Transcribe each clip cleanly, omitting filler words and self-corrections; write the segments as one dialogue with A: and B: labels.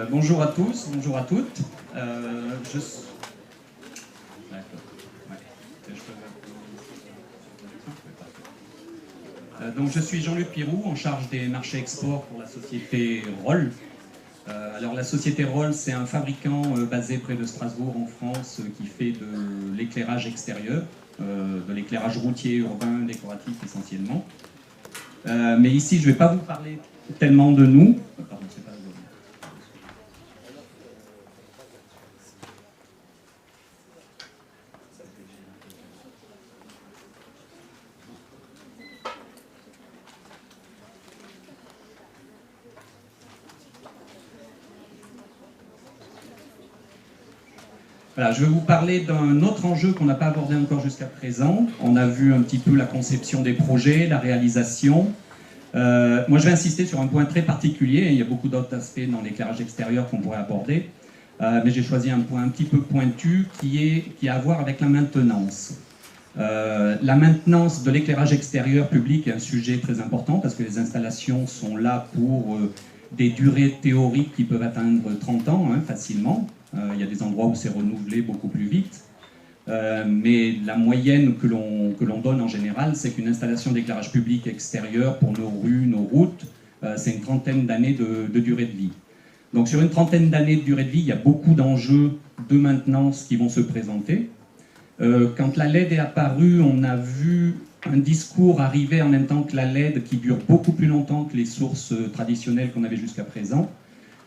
A: Bonjour à tous, bonjour à toutes. Donc je suis Jean-Luc Pirou, en charge des marchés export pour la société Roll. Alors la société Roll, c'est un fabricant basé près de Strasbourg en France qui fait de l'éclairage extérieur, de l'éclairage routier, urbain, décoratif essentiellement. Mais ici, je ne vais pas vous parler tellement de nous. Pardon, c'est pas Voilà, je vais vous parler d'un autre enjeu qu'on n'a pas abordé encore jusqu'à présent. On a vu un petit peu la conception des projets, la réalisation. Moi, je vais insister sur un point très particulier. Il y a beaucoup d'autres aspects dans l'éclairage extérieur qu'on pourrait aborder. Mais j'ai choisi un point un petit peu pointu qui a à voir avec la maintenance. La maintenance de l'éclairage extérieur public est un sujet très important parce que les installations sont là pour des durées théoriques qui peuvent atteindre 30 ans facilement. Il y a des endroits où c'est renouvelé beaucoup plus vite. Mais la moyenne que l'on donne en général, c'est qu'une installation d'éclairage public extérieur pour nos rues, nos routes, c'est une trentaine d'années de durée de vie. Donc sur une trentaine d'années de durée de vie, il y a beaucoup d'enjeux de maintenance qui vont se présenter. Quand la LED est apparue, on a vu un discours arriver en même temps que la LED qui dure beaucoup plus longtemps que les sources traditionnelles qu'on avait jusqu'à présent.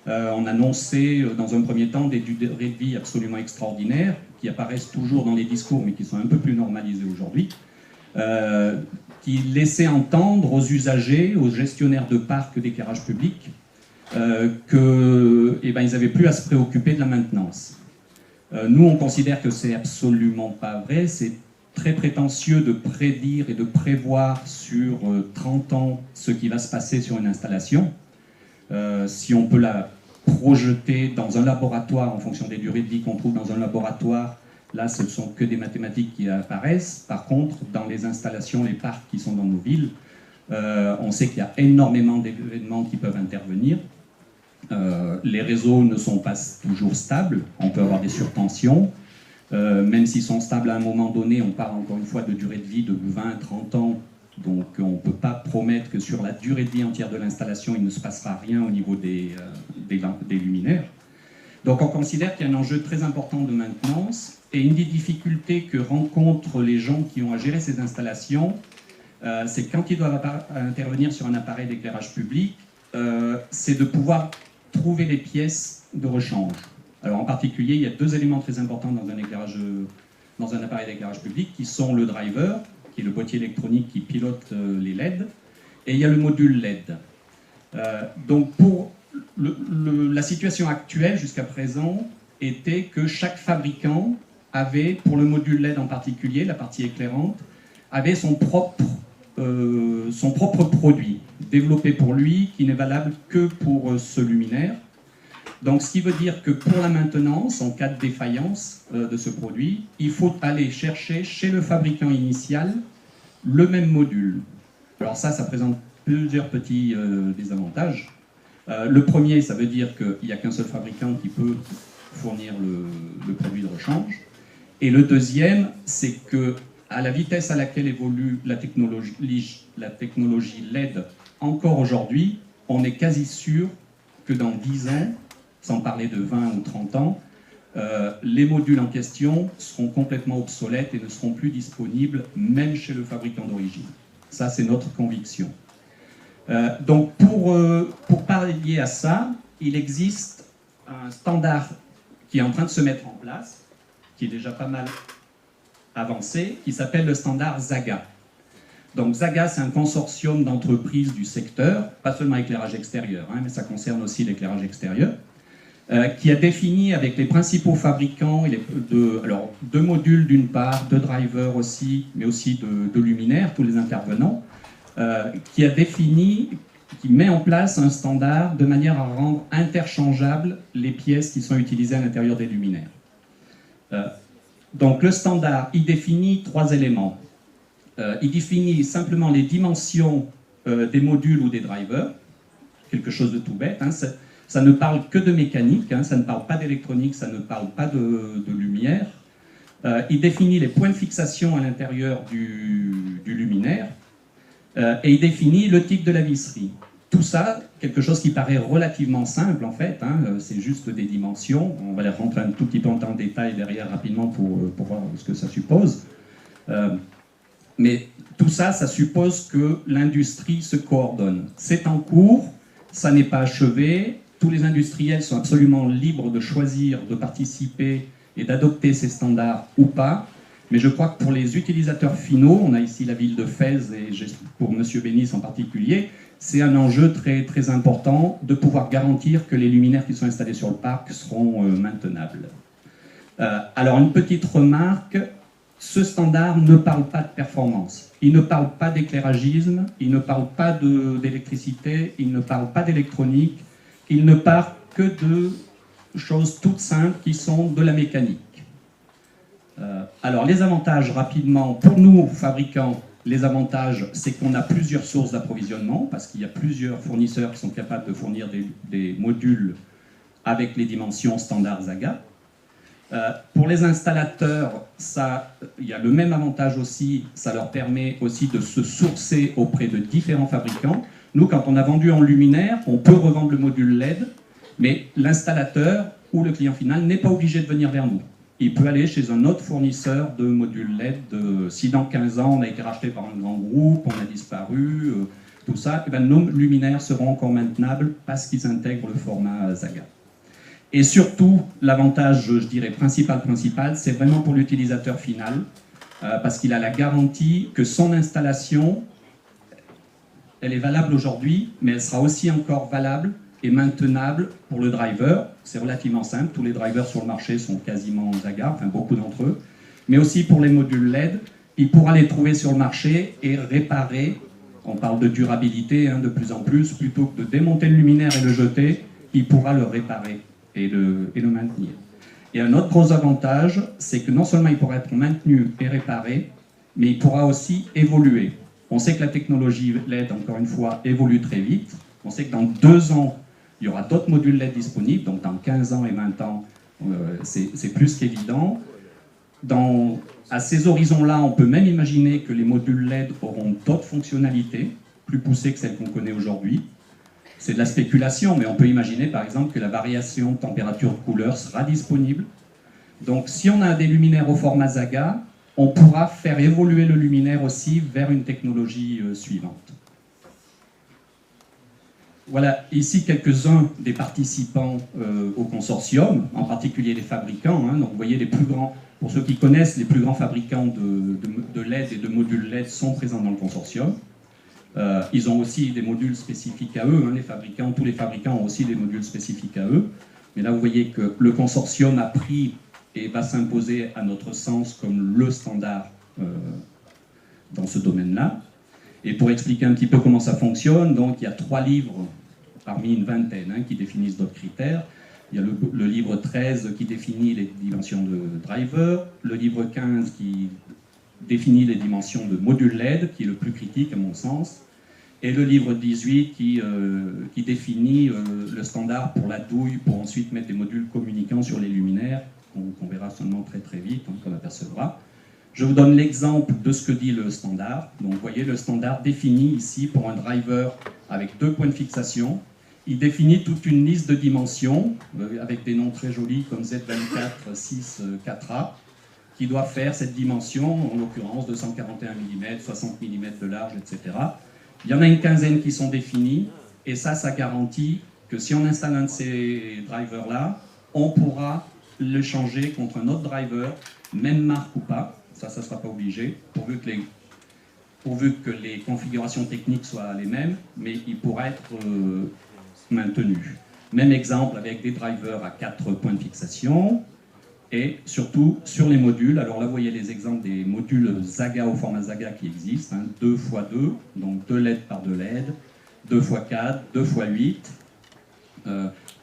A: On annonçait dans un premier temps des durées de vie absolument extraordinaires qui apparaissent toujours dans les discours mais qui sont un peu plus normalisées aujourd'hui, qui laissaient entendre aux usagers, aux gestionnaires de parcs d'éclairage public qu'ils n'avaient plus à se préoccuper de la maintenance. Nous, on considère que c'est absolument pas vrai. C'est très prétentieux de prédire et de prévoir sur 30 ans ce qui va se passer sur une installation. Si on peut la projeter dans un laboratoire en fonction des durées de vie qu'on trouve dans un laboratoire, là, ce ne sont que des mathématiques qui apparaissent. Par contre, dans les installations, les parcs qui sont dans nos villes, on sait qu'il y a énormément d'événements qui peuvent intervenir. Les réseaux ne sont pas toujours stables, on peut avoir des surtensions. Même s'ils sont stables à un moment donné, on parle encore une fois de durée de vie de 20-30 ans. Donc on ne peut pas promettre que sur la durée de vie entière de l'installation, il ne se passera rien au niveau des luminaires. Donc on considère qu'il y a un enjeu très important de maintenance, et une des difficultés que rencontrent les gens qui ont à gérer ces installations, c'est quand ils doivent intervenir sur un appareil d'éclairage public, c'est de pouvoir trouver les pièces de rechange. Alors en particulier, il y a deux éléments très importants dans un appareil d'éclairage public qui sont le driver, qui est le boîtier électronique qui pilote les LED, et il y a le module LED. Donc pour la situation actuelle jusqu'à présent était que chaque fabricant avait, pour le module LED en particulier, la partie éclairante, avait son propre produit développé pour lui, qui n'est valable que pour ce luminaire. Donc ce qui veut dire que pour la maintenance, en cas de défaillance de ce produit, il faut aller chercher chez le fabricant initial le même module. Alors ça présente plusieurs petits désavantages. Le premier, ça veut dire qu'il n'y a qu'un seul fabricant qui peut fournir le produit de rechange. Et le deuxième, c'est que à la vitesse à laquelle évolue la technologie LED encore aujourd'hui, on est quasi sûr que dans 10 ans, sans parler de 20 ou 30 ans, les modules en question seront complètement obsolètes et ne seront plus disponibles même chez le fabricant d'origine. Ça, c'est notre conviction. Donc pour pallier à ça, il existe un standard qui est en train de se mettre en place, qui est déjà pas mal avancé, qui s'appelle le standard ZAGA. Donc ZAGA, c'est un consortium d'entreprises du secteur, pas seulement éclairage extérieur, mais ça concerne aussi l'éclairage extérieur, qui a défini avec les principaux fabricants, deux modules d'une part, deux drivers aussi, mais aussi de luminaires, tous les intervenants, qui met en place un standard de manière à rendre interchangeables les pièces qui sont utilisées à l'intérieur des luminaires. Donc le standard, il définit 3 éléments. Il définit simplement les dimensions des modules ou des drivers, quelque chose de tout bête. Ça ne parle que de mécanique, hein, ça ne parle pas d'électronique, ça ne parle pas de lumière. Il définit les points de fixation à l'intérieur du luminaire et il définit le type de la visserie. Tout ça, quelque chose qui paraît relativement simple en fait, hein, c'est juste des dimensions. On va les rentrer un tout petit peu en détail derrière rapidement pour voir ce que ça suppose. Mais tout ça, ça suppose que l'industrie se coordonne. C'est en cours, ça n'est pas achevé, tous les industriels sont absolument libres de choisir, de participer et d'adopter ces standards ou pas. Mais je crois que pour les utilisateurs finaux, on a ici la ville de Fès et pour M. Bénis en particulier, c'est un enjeu très, très important de pouvoir garantir que les luminaires qui sont installés sur le parc seront maintenables. Alors une petite remarque, ce standard ne parle pas de performance, il ne parle pas d'éclairagisme, il ne parle pas d'électricité, il ne parle pas d'électronique, il ne parle que de choses toutes simples qui sont de la mécanique. Alors les avantages rapidement, pour nous fabricants, les avantages c'est qu'on a plusieurs sources d'approvisionnement parce qu'il y a plusieurs fournisseurs qui sont capables de fournir des modules avec les dimensions standards Zaga. Pour les installateurs, il y a le même avantage aussi, ça leur permet aussi de se sourcer auprès de différents fabricants. Nous, quand on a vendu en luminaire, on peut revendre le module LED, mais l'installateur ou le client final n'est pas obligé de venir vers nous. Il peut aller chez un autre fournisseur de modules LED. Si dans 15 ans on a été racheté par un grand groupe, on a disparu, tout ça, et bien nos luminaires seront encore maintenables parce qu'ils intègrent le format Zaga. Et surtout, l'avantage, je dirais, principal, c'est vraiment pour l'utilisateur final, parce qu'il a la garantie que son installation, elle est valable aujourd'hui, mais elle sera aussi encore valable et maintenable pour le driver. C'est relativement simple, tous les drivers sur le marché sont quasiment Zaga, enfin beaucoup d'entre eux, mais aussi pour les modules LED, il pourra les trouver sur le marché et réparer. On parle de durabilité hein, de plus en plus, plutôt que de démonter le luminaire et le jeter, il pourra le réparer et le maintenir. Et un autre gros avantage, c'est que non seulement il pourra être maintenu et réparé, mais il pourra aussi évoluer. On sait que la technologie LED, encore une fois, évolue très vite. On sait que dans 2 ans, il y aura d'autres modules LED disponibles, donc dans 15 ans et 20 ans, c'est plus qu'évident. À ces horizons-là, on peut même imaginer que les modules LED auront d'autres fonctionnalités, plus poussées que celles qu'on connaît aujourd'hui. C'est de la spéculation, mais on peut imaginer par exemple que la variation de température de couleur sera disponible. Donc si on a des luminaires au format Zaga, on pourra faire évoluer le luminaire aussi vers une technologie suivante. Voilà ici quelques-uns des participants au consortium, en particulier les fabricants. Hein. Donc vous voyez les plus grands, pour ceux qui connaissent, les plus grands fabricants de LED et de modules LED sont présents dans le consortium. Ils ont aussi des modules spécifiques à eux, hein, tous les fabricants ont aussi des modules spécifiques à eux. Mais là, vous voyez que le consortium a pris et va s'imposer, à notre sens, comme le standard dans ce domaine-là. Et pour expliquer un petit peu comment ça fonctionne, donc il y a 3 livres parmi une vingtaine hein, qui définissent d'autres critères. Il y a le livre 13 qui définit les dimensions de driver, le livre 15 qui définit les dimensions de module LED, qui est le plus critique à mon sens, et le livre 18 qui définit le standard pour la douille, pour ensuite mettre des modules communicants sur les luminaires, qu'on verra seulement très très vite, hein, qu'on apercevra. Je vous donne l'exemple de ce que dit le standard. Donc vous voyez, le standard définit ici pour un driver avec 2 points de fixation. Il définit toute une liste de dimensions, avec des noms très jolis comme Z24, 6, 4A, qui doit faire cette dimension, en l'occurrence 241 mm, 60 mm de large, etc. Il y en a une quinzaine qui sont définis, et ça garantit que si on installe un de ces drivers-là, on pourra le changer contre un autre driver, même marque ou pas, ça ne sera pas obligé, pourvu que les configurations techniques soient les mêmes, mais il pourra être maintenu. Même exemple avec des drivers à 4 points de fixation, et surtout sur les modules. Alors là, vous voyez les exemples des modules Zaga au format Zaga qui existent, hein, 2x2, donc 2 LED par 2 LED, 2x4, 2x8,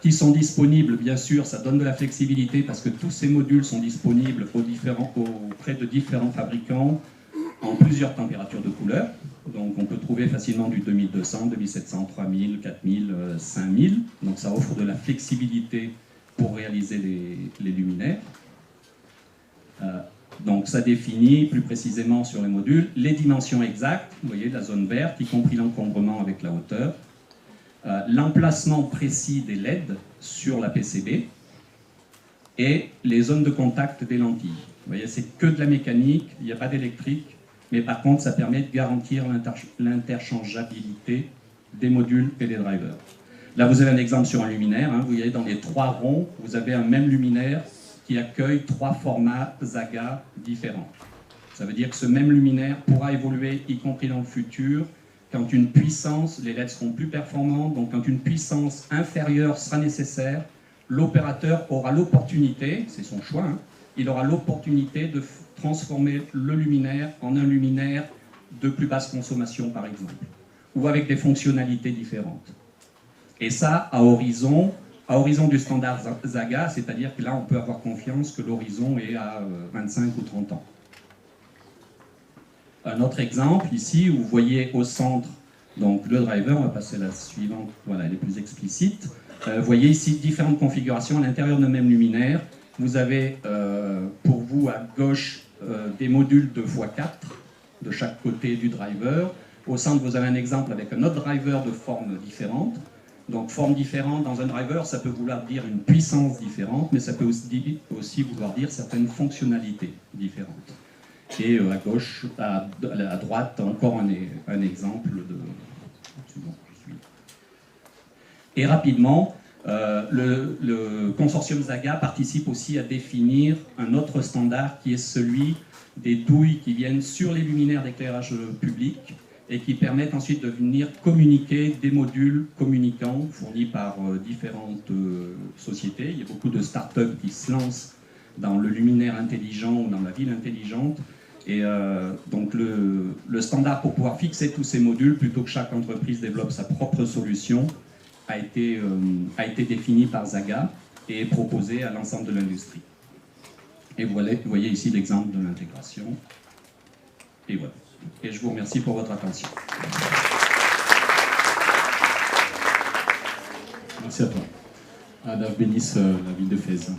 A: qui sont disponibles, bien sûr, ça donne de la flexibilité parce que tous ces modules sont disponibles auprès de différents fabricants en plusieurs températures de couleur. Donc on peut trouver facilement du 2200, 2700, 3000, 4000, 5000. Donc ça offre de la flexibilité pour réaliser les luminaires. Donc ça définit plus précisément sur les modules les dimensions exactes, vous voyez, de la zone verte, y compris l'encombrement avec la hauteur, l'emplacement précis des LED sur la PCB et les zones de contact des lentilles. Vous voyez, c'est que de la mécanique, il n'y a pas d'électrique, mais par contre ça permet de garantir l'interchangeabilité des modules et des drivers. Là vous avez un exemple sur un luminaire, hein, vous voyez dans les 3 ronds, vous avez un même luminaire qui accueille 3 formats Zaga différents. Ça veut dire que ce même luminaire pourra évoluer, y compris dans le futur, quand une puissance, les LED seront plus performantes, donc quand une puissance inférieure sera nécessaire, l'opérateur aura l'opportunité, c'est son choix, hein, il aura l'opportunité de transformer le luminaire en un luminaire de plus basse consommation, par exemple, ou avec des fonctionnalités différentes. Et ça, à horizon du standard Zaga, c'est-à-dire que là, on peut avoir confiance que l'horizon est à 25 ou 30 ans. Un autre exemple, ici, où vous voyez au centre donc, le driver, on va passer à la suivante, voilà, elle est plus explicite. Vous voyez ici différentes configurations à l'intérieur d'un même luminaire. Vous avez pour vous à gauche des modules de x4 de chaque côté du driver. Au centre, vous avez un exemple avec un autre driver de forme différente. Donc, forme différente dans un driver, ça peut vouloir dire une puissance différente, mais ça peut aussi vouloir dire certaines fonctionnalités différentes. Et à gauche, à droite, encore un exemple de... Et rapidement, le consortium Zaga participe aussi à définir un autre standard qui est celui des douilles qui viennent sur les luminaires d'éclairage public et qui permettent ensuite de venir communiquer des modules communicants fournis par différentes sociétés. Il y a beaucoup de startups qui se lancent dans le luminaire intelligent ou dans la ville intelligente. Et donc le standard pour pouvoir fixer tous ces modules, plutôt que chaque entreprise développe sa propre solution, a été défini par Zaga et est proposé à l'ensemble de l'industrie. Et vous voyez ici l'exemple de l'intégration. Et voilà. Et je vous remercie pour votre attention.
B: Merci à toi. Allah bénisse la ville de Fès.